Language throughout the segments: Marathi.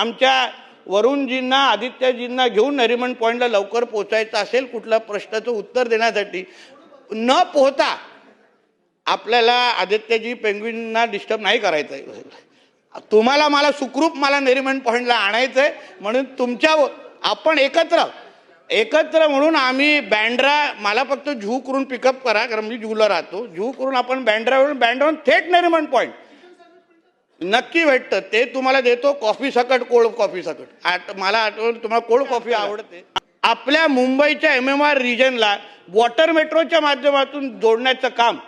आमच्या वरुणजींना आदित्यजींना घेऊन नरिमन पॉईंटला लवकर पोहोचायचं असेल कुठल्या प्रश्नाचं उत्तर देण्यासाठी न पोहता आपल्याला आदित्यजी पेंग्विनना डिस्टर्ब नाही करायचं आहे। तुम्हाला मला सुखरूप मला नरिमन पॉईंटला आणायचं आहे म्हणून तुमच्या आपण एकत्र म्हणून आम्ही बँड्रा मला फक्त झू करून पिकअप करा कारण मी जूला राहतो झू करून आपण बँड्रावरून थेट नरिमन पॉईंट नक्की भेटतं ते तुम्हाला देतो कॉफी सकट कोल्ड कॉफी सकट मला आठवण तुम्हाला कोल्ड कॉफी आवडते। आपल्या मुंबईच्या MMR रिजनला वॉटर मेट्रोच्या माध्यमातून जोडण्याचं काम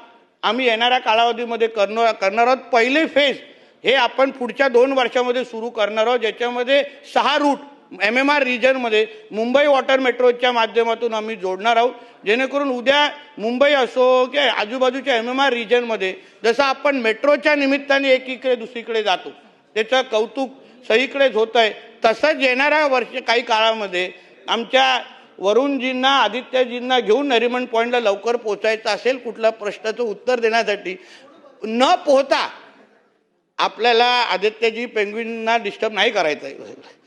आम्ही येणाऱ्या कालावधीमध्ये करणार आहोत। पहिले फेज हे आपण पुढच्या 2 वर्षामध्ये सुरू करणार आहोत ज्याच्यामध्ये 6 रूट MMR रिजनमध्ये मुंबई वॉटर मेट्रोच्या माध्यमातून आम्ही जोडणार आहोत जेणेकरून उद्या मुंबई असो की आजूबाजूच्या MMR रिजनमध्ये जसं आपण मेट्रोच्या निमित्ताने एकीकडे दुसरीकडे जातो त्याचं कौतुक सगळीकडेच होत आहे तसंच येणाऱ्या काही काळामध्ये आमच्या वरुणजींना आदित्यजींना घेऊन नरिमन पॉईंटला लवकर पोहोचायचं असेल कुठल्या प्रश्नाचं उत्तर देण्यासाठी न पोहता आपल्याला आदित्यजी पेंग्विनना डिस्टर्ब नाही करायचं आहे।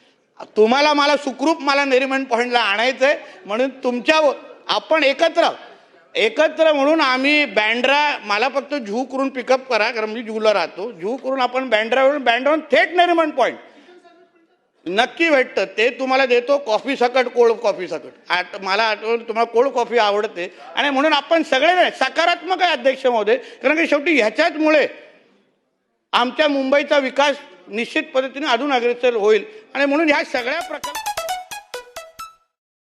तुम्हाला मला सुखरूप मला नरिमन पॉईंटला आणायचं आहे म्हणून तुमच्या आपण एकत्र म्हणून आम्ही बँड्रा मला फक्त झू करून पिकअप करा कारण मी जूला राहतो झू करून आपण बँड्रावरून थेट नरिमन पॉईंट नक्की भेटतं ते तुम्हाला देतो कॉफी सकट कोल्ड कॉफी सकट मला आठवण तुम्हाला कोल्ड कॉफी आवडते आणि म्हणून आपण सगळे सकारात्मक आहे अध्यक्ष महोदय कारण की शेवटी ह्याच्याचमुळे आमच्या मुंबईचा विकास निश्चित पद्धतीने अजून अग्रेसर होईल आणि म्हणून ह्या सगळ्या प्रकार